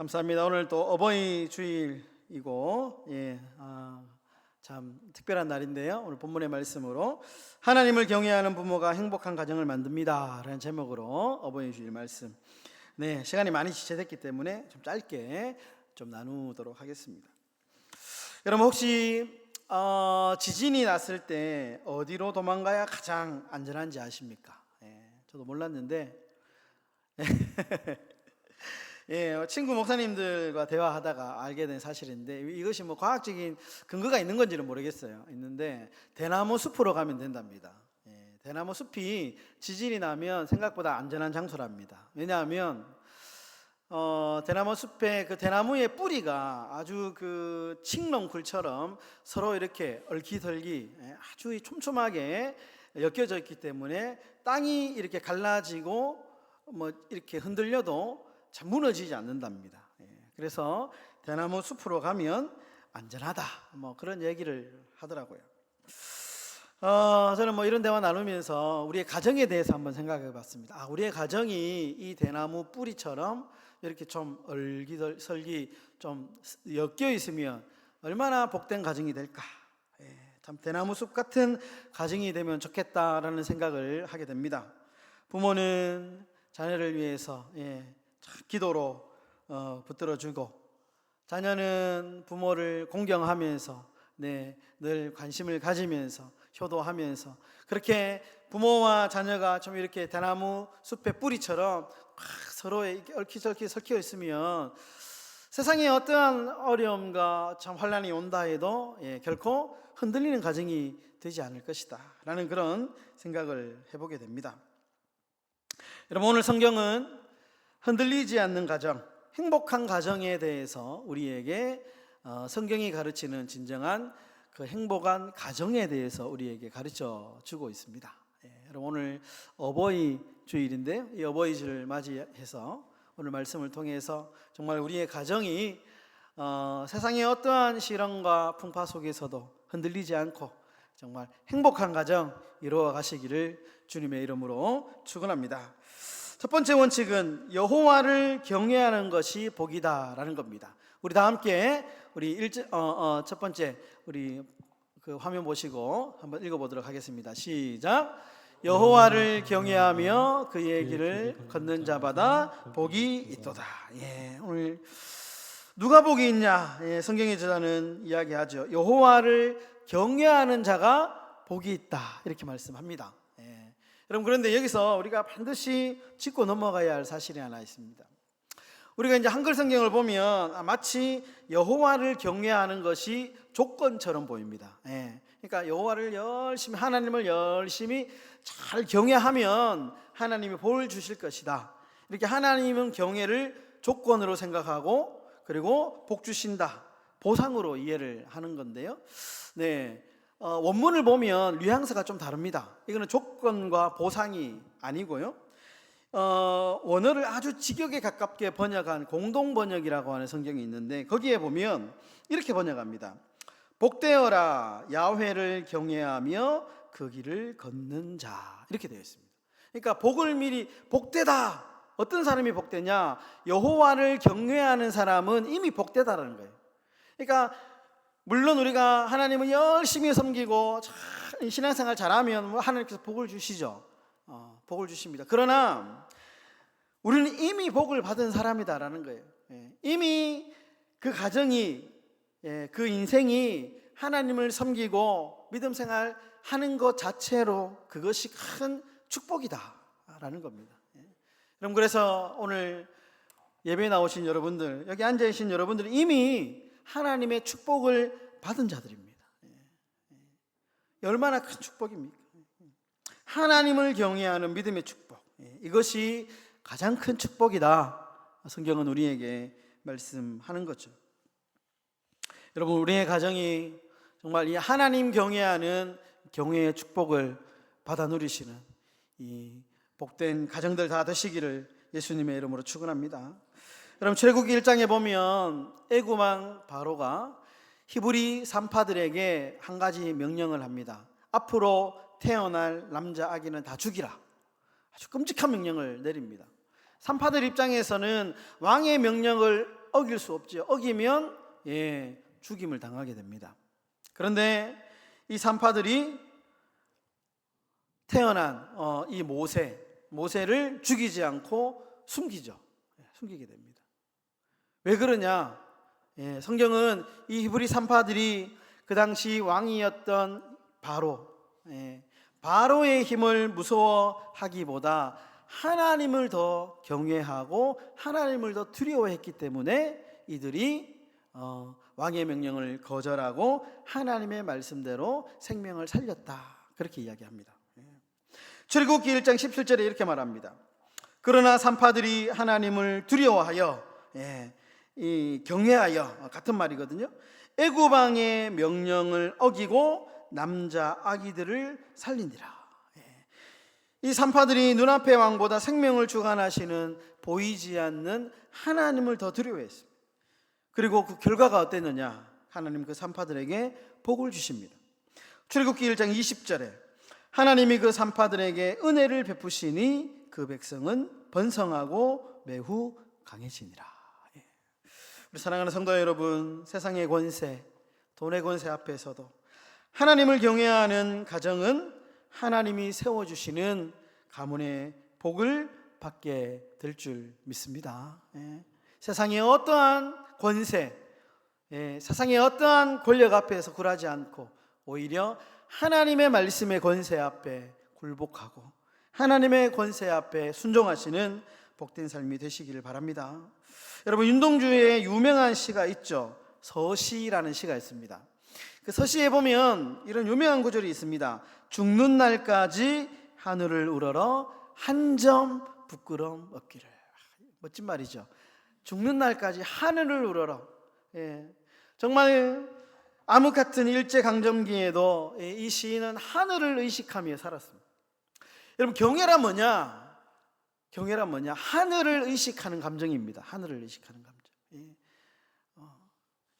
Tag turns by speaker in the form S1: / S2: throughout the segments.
S1: 감사합니다. 오늘 또 어버이 주일이고 참 특별한 날인데요. 오늘 본문의 말씀으로 하나님을 경외하는 부모가 행복한 가정을 만듭니다 라는 제목으로 어버이 주일 말씀, 시간이 많이 지체됐기 때문에 좀 짧게 좀 나누도록 하겠습니다. 여러분 혹시 지진이 났을 때 어디로 도망가야 가장 안전한지 아십니까? 저도 몰랐는데 친구 목사님들과 대화하다가 알게 된 사실인데, 이것이 뭐 과학적인 근거가 있는 건지는 모르겠어요. 있는데 대나무 숲으로 가면 된답니다. 대나무 숲이 지진이 나면 생각보다 안전한 장소랍니다. 왜냐하면 대나무 숲에 그 대나무의 뿌리가 아주 그 칡넝쿨처럼 서로 이렇게 얽히설기 아주 촘촘하게 엮여져 있기 때문에 땅이 이렇게 갈라지고 뭐 이렇게 흔들려도 잘 무너지지 않는답니다. 그래서 대나무 숲으로 가면 안전하다, 뭐 그런 얘기를 하더라고요. 저는 뭐 이런 대화 나누면서 우리의 가정에 대해서 한번 생각해 봤습니다. 우리의 가정이 이 대나무 뿌리처럼 이렇게 좀 얼기설기 좀 엮여 있으면 얼마나 복된 가정이 될까. 참 대나무 숲 같은 가정이 되면 좋겠다라는 생각을 하게 됩니다. 부모는 자녀를 위해서 기도로 붙들어주고, 자녀는 부모를 공경하면서 늘 관심을 가지면서 효도하면서, 그렇게 부모와 자녀가 좀 이렇게 대나무 숲의 뿌리처럼 서로에 얽히설키 섞여 있으면 세상에 어떠한 어려움과 참 환난이 온다 해도 결코 흔들리는 가정이 되지 않을 것이다 라는 그런 생각을 해보게 됩니다. 여러분, 오늘 성경은 흔들리지 않는 가정, 행복한 가정에 대해서 우리에게 성경이 가르치는 진정한 그 행복한 가정에 대해서 우리에게 가르쳐 주고 있습니다. 여러분, 오늘 어버이 주일인데요. 이 어버이 주일을 맞이해서 오늘 말씀을 통해서 정말 우리의 가정이 세상의 어떠한 시련과 풍파 속에서도 흔들리지 않고 정말 행복한 가정 이루어 가시기를 주님의 이름으로 축원합니다. 첫 번째 원칙은 여호와를 경외하는 것이 복이다라는 겁니다. 우리 다 함께 우리 첫 번째 우리 그 화면 보시고 한번 읽어보도록 하겠습니다. 시작. 여호와를 경외하며 그의 길을 걷는 자마다 복이 있도다. 오늘 누가 복이 있냐? 성경의 저자는 이야기하죠. 여호와를 경외하는 자가 복이 있다 이렇게 말씀합니다. 여러분, 그런데 여기서 우리가 반드시 짚고 넘어가야 할 사실이 하나 있습니다. 우리가 이제 한글 성경을 보면 마치 여호와를 경외하는 것이 조건처럼 보입니다. 그러니까 여호와를 열심히, 하나님을 열심히 잘 경외하면 하나님이 복을 주실 것이다, 이렇게 하나님은 경외를 조건으로 생각하고 그리고 복 주신다, 보상으로 이해를 하는 건데요. 원문을 보면 뉘앙스가 좀 다릅니다. 이거는 조건과 보상이 아니고요, 원어를 아주 직역에 가깝게 번역한 공동 번역이라고 하는 성경이 있는데, 거기에 보면 이렇게 번역합니다. 복되어라 야훼를 경외하며 그 길을 걷는 자, 이렇게 되어 있습니다. 그러니까 복을 미리, 복되다. 어떤 사람이 복되냐? 여호와를 경외하는 사람은 이미 복되다라는 거예요. 그러니까 물론 우리가 하나님을 열심히 섬기고 신앙생활 잘하면 하나님께서 복을 주시죠. 복을 주십니다. 그러나 우리는 이미 복을 받은 사람이다라는 거예요. 이미 그 가정이, 그 인생이 하나님을 섬기고 믿음 생활 하는 것 자체로 그것이 큰 축복이다라는 겁니다. 여러분, 그래서 오늘 예배에 나오신 여러분들, 여기 앉아 계신 여러분들은 이미 하나님의 축복을 받은 자들입니다. 얼마나 큰 축복입니까? 하나님을 경외하는 믿음의 축복, 이것이 가장 큰 축복이다, 성경은 우리에게 말씀하는 거죠. 여러분, 우리의 가정이 정말 이 하나님 경외하는 경외의 축복을 받아 누리시는 이 복된 가정들 다 되시기를 예수님의 이름으로 축원합니다. 여러분, 출애굽기 1장에 보면 애굽왕 바로가 히브리 산파들에게 한 가지 명령을 합니다. 앞으로 태어날 남자 아기는 다 죽이라. 아주 끔찍한 명령을 내립니다. 산파들 입장에서는 왕의 명령을 어길 수 없죠. 어기면 죽임을 당하게 됩니다. 그런데 이 산파들이 태어난 이 모세를 죽이지 않고 숨기죠. 숨기게 됩니다. 왜 그러냐? 성경은 이 히브리 산파들이 그 당시 왕이었던 바로의 힘을 무서워하기보다 하나님을 더 경외하고 하나님을 더 두려워했기 때문에 이들이 왕의 명령을 거절하고 하나님의 말씀대로 생명을 살렸다, 그렇게 이야기합니다. 출애굽기 1장 17절에 이렇게 말합니다. 그러나 산파들이 하나님을 두려워하여 경외하여, 같은 말이거든요, 애굽 왕의 명령을 어기고 남자 아기들을 살리니라. 이 산파들이 눈앞의 왕보다 생명을 주관하시는 보이지 않는 하나님을 더 두려워했습니다. 그리고 그 결과가 어땠느냐? 하나님 그 산파들에게 복을 주십니다. 출애굽기 1장 20절에 하나님이 그 산파들에게 은혜를 베푸시니 그 백성은 번성하고 매우 강해지니라. 우리 사랑하는 성도 여러분, 세상의 권세, 돈의 권세 앞에서도 하나님을 경외하는 가정은 하나님이 세워주시는 가문의 복을 받게 될 줄 믿습니다. 세상의 어떠한 권세, 세상의 어떠한 권력 앞에서 굴하지 않고 오히려 하나님의 말씀의 권세 앞에 굴복하고 하나님의 권세 앞에 순종하시는 복된 삶이 되시기를 바랍니다. 여러분, 윤동주의 유명한 시가 있죠. 서시라는 시가 있습니다. 그 서시에 보면 이런 유명한 구절이 있습니다. 죽는 날까지 하늘을 우러러 한 점 부끄럼 없기를. 멋진 말이죠. 죽는 날까지 하늘을 우러러. 정말 암흑 같은 일제강점기에도 이 시인은 하늘을 의식하며 살았습니다. 여러분, 경외란 뭐냐? 경외란 뭐냐? 하늘을 의식하는 감정입니다. 하늘을 의식하는 감정.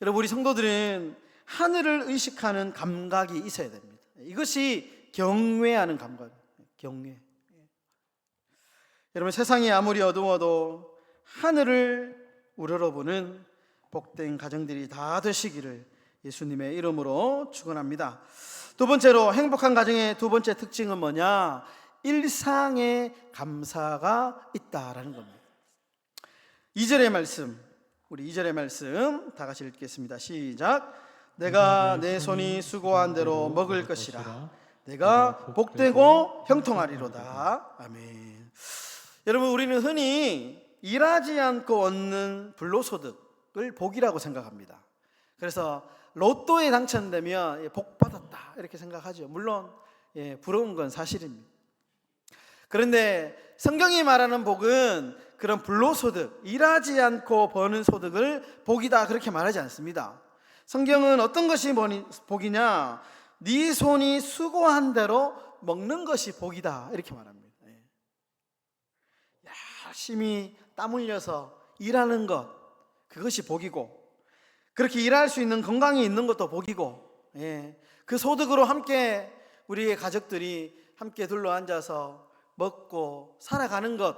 S1: 여러분, 우리 성도들은 하늘을 의식하는 감각이 있어야 됩니다. 이것이 경외하는 감각입니다. 경외. 여러분, 세상이 아무리 어두워도 하늘을 우러러보는 복된 가정들이 다 되시기를 예수님의 이름으로 축원합니다. 두 번째로, 행복한 가정의 두 번째 특징은 뭐냐? 일상에 감사가 있다라는 겁니다. 2절의 말씀, 우리 2절의 말씀 다 같이 읽겠습니다. 시작. 내가 내 손이 수고한 대로 먹을 것이라. 내가 복되고 형통하리로다. 아멘. 여러분, 우리는 흔히 일하지 않고 얻는 불로소득을 복이라고 생각합니다. 그래서 로또에 당첨되면 복 받았다 이렇게 생각하죠. 물론 부러운 건 사실입니다. 그런데 성경이 말하는 복은 그런 불로소득, 일하지 않고 버는 소득을 복이다 그렇게 말하지 않습니다. 성경은 어떤 것이 복이냐? 네 손이 수고한 대로 먹는 것이 복이다 이렇게 말합니다. 열심히 땀 흘려서 일하는 것, 그것이 복이고, 그렇게 일할 수 있는 건강이 있는 것도 복이고, 그 소득으로 함께 우리의 가족들이 함께 둘러앉아서 먹고 살아가는 것,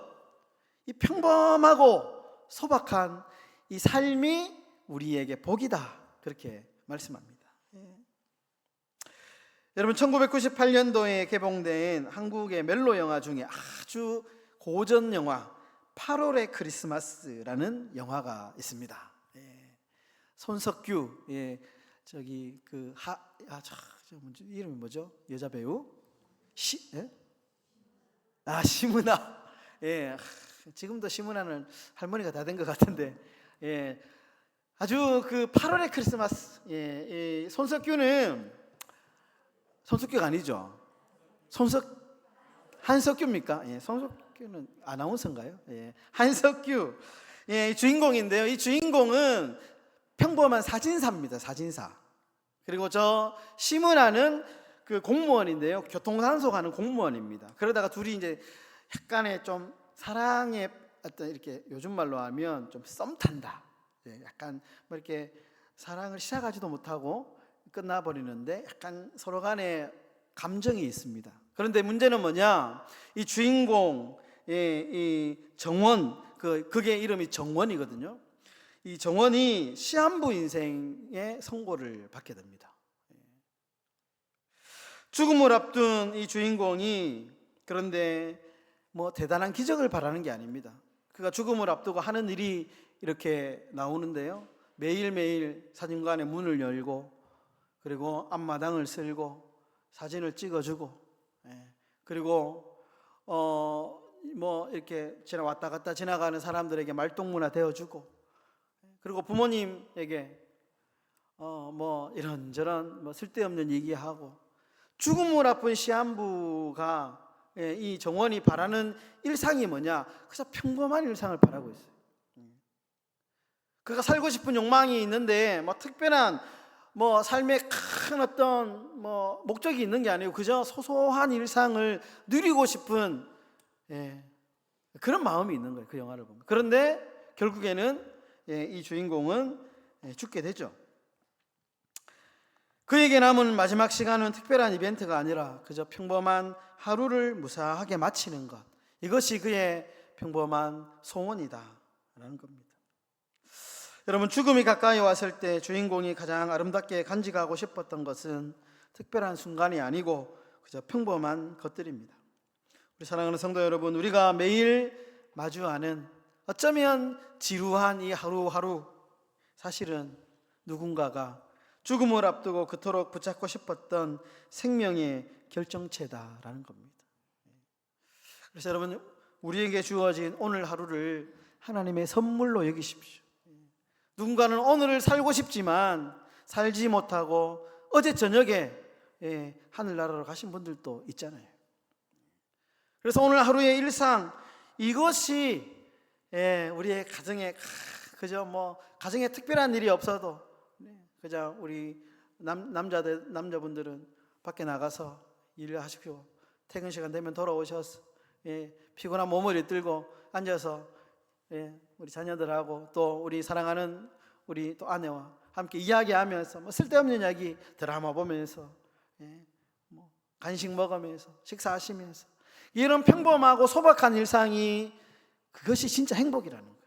S1: 이 평범하고 소박한 이 삶이 우리에게 복이다 그렇게 말씀합니다. 여러분, 1998년도에 개봉된 한국의 멜로 영화 중에 아주 고전 영화 8월의 크리스마스라는 영화가 있습니다. 손석규, 저기 그 이름이 뭐죠? 여자 배우 심은하. 지금도 심은하는 할머니가 다 된 것 같은데, 아주 그 8월의 크리스마스. 손석규가 아니죠. 한석규입니까? 손석규는 아나운서인가요? 한석규 주인공인데요. 이 주인공은 평범한 사진사입니다. 사진사. 그리고 저 심은하는 그 공무원인데요. 교통단속 하는 공무원입니다. 그러다가 둘이 이제 약간의 좀 사랑의 어떤, 이렇게 요즘 말로 하면 좀 썸 탄다. 약간 뭐 이렇게 사랑을 시작하지도 못하고 끝나버리는데 약간 서로 간에 감정이 있습니다. 그런데 문제는 뭐냐? 이 주인공, 이 정원, 그게 이름이 정원이거든요. 이 정원이 시한부 인생의 선고를 받게 됩니다. 죽음을 앞둔 이 주인공이 그런데 뭐 대단한 기적을 바라는 게 아닙니다. 그가 죽음을 앞두고 하는 일이 이렇게 나오는데요. 매일매일 사진관의 문을 열고, 그리고 앞마당을 쓸고 사진을 찍어주고, 그리고 뭐 이렇게 왔다 갔다 지나가는 사람들에게 말동무나 되어주고, 그리고 부모님에게 뭐 이런저런 뭐 쓸데없는 얘기하고, 죽음을 앞둔 시한부가 이 정원이 바라는 일상이 뭐냐? 그래서 평범한 일상을 바라고 있어요. 그가 살고 싶은 욕망이 있는데 뭐 특별한 뭐 삶의 큰 어떤 뭐 목적이 있는 게 아니고 그저 소소한 일상을 누리고 싶은 그런 마음이 있는 거예요. 그 영화를 보면. 그런데 결국에는 이 주인공은 죽게 되죠. 그에게 남은 마지막 시간은 특별한 이벤트가 아니라 그저 평범한 하루를 무사하게 마치는 것, 이것이 그의 평범한 소원이다라는 겁니다. 여러분, 죽음이 가까이 왔을 때 주인공이 가장 아름답게 간직하고 싶었던 것은 특별한 순간이 아니고 그저 평범한 것들입니다. 우리 사랑하는 성도 여러분, 우리가 매일 마주하는 어쩌면 지루한 이 하루하루, 사실은 누군가가 죽음을 앞두고 그토록 붙잡고 싶었던 생명의 결정체다라는 겁니다. 그래서 여러분, 우리에게 주어진 오늘 하루를 하나님의 선물로 여기십시오. 누군가는 오늘을 살고 싶지만 살지 못하고 어제 저녁에 하늘나라로 가신 분들도 있잖아요. 그래서 오늘 하루의 일상, 이것이 우리의 가정에 그저 뭐 가정에 특별한 일이 없어도 그저 우리 남자분들은 밖에 나가서 일을 하십시오. 퇴근 시간 되면 돌아오셔서 피곤한 몸을 이끌고 앉아서 우리 자녀들하고 또 우리 사랑하는 우리 또 아내와 함께 이야기하면서 뭐 쓸데없는 이야기 드라마 보면서 뭐 간식 먹으면서 식사하시면서 이런 평범하고 소박한 일상이 그것이 진짜 행복이라는 거예요.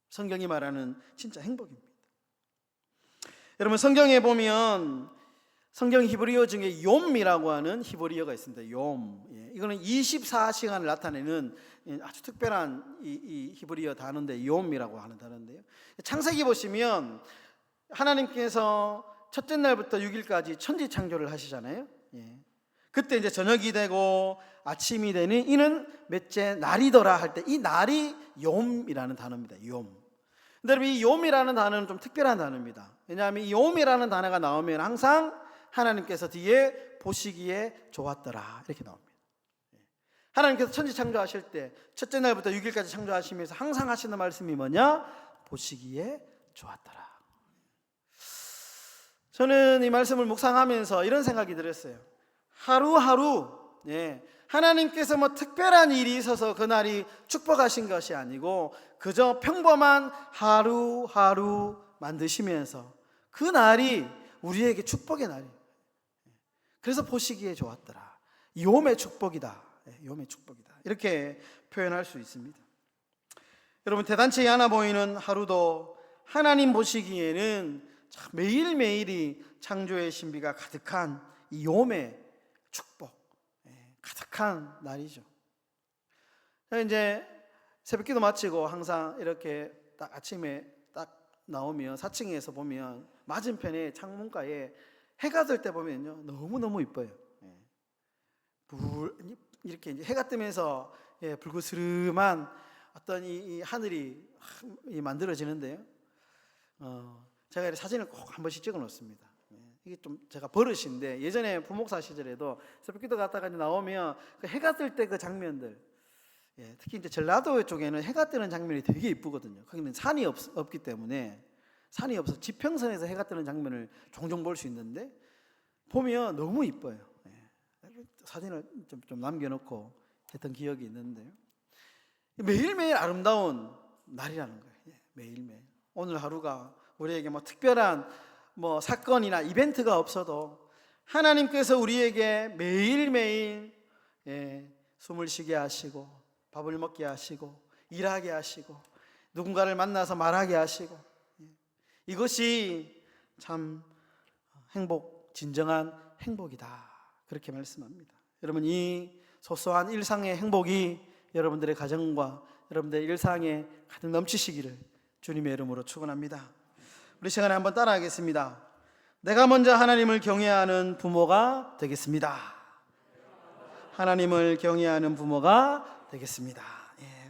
S1: 성경이 말하는 진짜 행복입니다. 여러분, 성경에 보면 성경 히브리어 중에 욤이라고 하는 히브리어가 있습니다. 욤. 이거는 24시간을 나타내는 아주 특별한 이 히브리어 단어인데 욤이라고 하는 단어인데요. 창세기 보시면 하나님께서 첫째 날부터 6일까지 천지 창조를 하시잖아요. 그때 이제 저녁이 되고 아침이 되니 이는 몇째 날이더라 할 때 이 날이 욤이라는 단어입니다. 욤. 근데 여러분, 이 욤이라는 단어는 좀 특별한 단어입니다. 왜냐하면 이 욤이라는 단어가 나오면 항상 하나님께서 뒤에 보시기에 좋았더라 이렇게 나옵니다. 하나님께서 천지 창조하실 때 첫째 날부터 6일까지 창조하시면서 항상 하시는 말씀이 뭐냐? 보시기에 좋았더라. 저는 이 말씀을 묵상하면서 이런 생각이 들었어요. 하루하루 하나님께서 뭐 특별한 일이 있어서 그날이 축복하신 것이 아니고 그저 평범한 하루하루 만드시면서 그 날이 우리에게 축복의 날이에요. 그래서 보시기에 좋았더라. 욤의 축복이다. 욤의 축복이다. 이렇게 표현할 수 있습니다. 여러분, 대단치 않아 보이는 하루도 하나님 보시기에는 매일매일이 창조의 신비가 가득한 이 욤의 축복, 가득한 날이죠. 이제 새벽기도 마치고 항상 이렇게 딱 아침에 딱 나오면 4층에서 보면 맞은편에 창문가에 해가 들 때 보면요 너무너무 이뻐요. 이렇게 이제 해가 뜨면서 불그스름한 어떤 이 하늘이 만들어지는데요. 제가 사진을 꼭 한 번씩 찍어 놓습니다. 이게 좀 제가 버릇인데 예전에 부목사 시절에도 새벽기도 갔다가 나오면 그 해가 뜰 때 그 장면들, 특히 이제 전라도 쪽에는 해가 뜨는 장면이 되게 이쁘거든요. 거기는 산이 없기 때문에 산이 없어 지평선에서 해가 뜨는 장면을 종종 볼 수 있는데 보면 너무 이뻐요. 사진을 좀 남겨놓고 했던 기억이 있는데요. 매일매일 아름다운 날이라는 거예요. 매일매일. 오늘 하루가 우리에게 뭐 특별한 뭐 사건이나 이벤트가 없어도 하나님께서 우리에게 매일매일 숨을 쉬게 하시고 밥을 먹게 하시고 일하게 하시고 누군가를 만나서 말하게 하시고 이것이 참 행복, 진정한 행복이다. 그렇게 말씀합니다. 여러분, 이 소소한 일상의 행복이 여러분들의 가정과 여러분들의 일상에 가득 넘치시기를 주님의 이름으로 축원합니다. 우리 시간에 한번 따라하겠습니다. 내가 먼저 하나님을 경외하는 부모가 되겠습니다. 하나님을 경외하는 부모가 되겠습니다.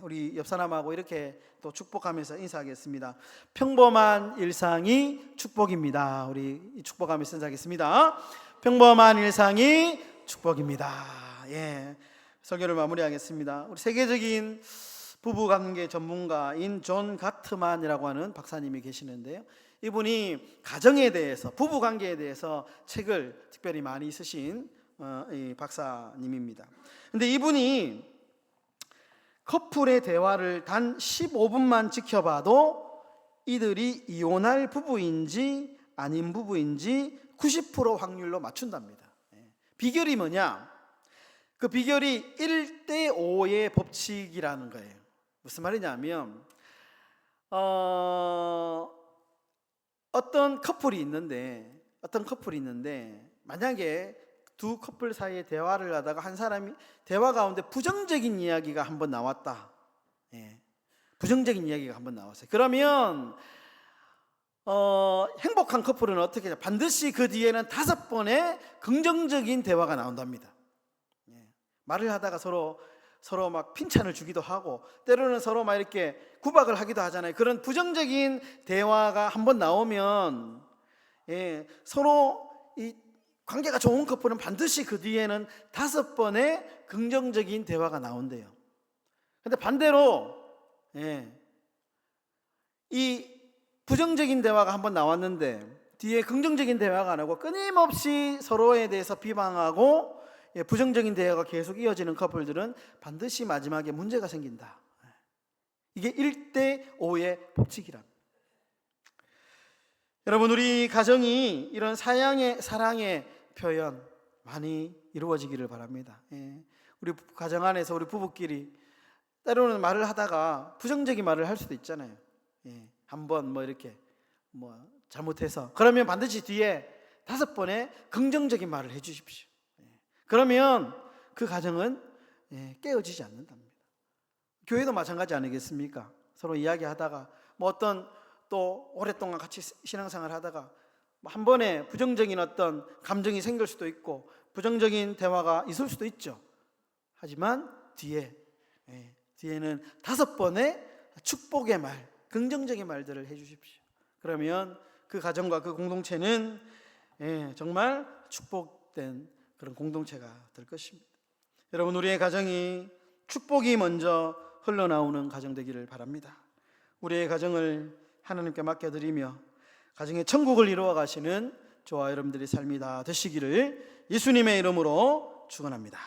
S1: 우리 옆 사람하고 이렇게 또 축복하면서 인사하겠습니다. 평범한 일상이 축복입니다. 우리 축복하면서 인사하겠습니다. 평범한 일상이 축복입니다. 설교를 마무리하겠습니다. 우리 세계적인 부부관계 전문가인 존 가트만이라고 하는 박사님이 계시는데요. 이분이 가정에 대해서, 부부관계에 대해서 책을 특별히 많이 쓰신 이 박사님입니다. 근데 이분이 커플의 대화를 단 15분만 지켜봐도 이들이 이혼할 부부인지 아닌 부부인지 90% 확률로 맞춘답니다. 비결이 뭐냐? 그 비결이 1대5의 법칙이라는 거예요. 무슨 말이냐면 어떤 커플이 있는데 만약에 두 커플 사이에 대화를 하다가 한 사람이 대화 가운데 부정적인 이야기가 한번 나왔다. 부정적인 이야기가 한번 나왔어요. 그러면 행복한 커플은 어떻게 해요? 반드시 그 뒤에는 5번의 긍정적인 대화가 나온답니다. 말을 하다가 서로 막 핀찬을 주기도 하고 때로는 서로 막 이렇게 구박을 하기도 하잖아요. 그런 부정적인 대화가 한번 나오면 서로 이 관계가 좋은 커플은 반드시 그 뒤에는 5번의 긍정적인 대화가 나온대요. 근데 반대로 이 부정적인 대화가 한번 나왔는데 뒤에 긍정적인 대화가 안 하고 끊임없이 서로에 대해서 비방하고 부정적인 대화가 계속 이어지는 커플들은 반드시 마지막에 문제가 생긴다. 이게 1대5의 법칙이랍니다. 여러분, 우리 가정이 이런 사랑의 표현 많이 이루어지기를 바랍니다. 우리 가정 안에서 우리 부부끼리 때로는 말을 하다가 부정적인 말을 할 수도 있잖아요. 한번 이렇게 잘못해서 그러면 반드시 뒤에 5번의 긍정적인 말을 해주십시오. 그러면 그 가정은 깨어지지 않는답니다. 교회도 마찬가지 아니겠습니까? 서로 이야기하다가 어떤 또 오랫동안 같이 신앙생활 하다가 한 번에 부정적인 어떤 감정이 생길 수도 있고 부정적인 대화가 있을 수도 있죠. 하지만 뒤에는 5번의 축복의 말, 긍정적인 말들을 해주십시오. 그러면 그 가정과 그 공동체는 정말 축복된 그런 공동체가 될 것입니다. 여러분, 우리의 가정이 축복이 먼저 흘러나오는 가정 되기를 바랍니다. 우리의 가정을 하나님께 맡겨드리며 가정의 천국을 이루어 가시는 저와 여러분들의 삶이 다 되시기를 예수님의 이름으로 축원합니다.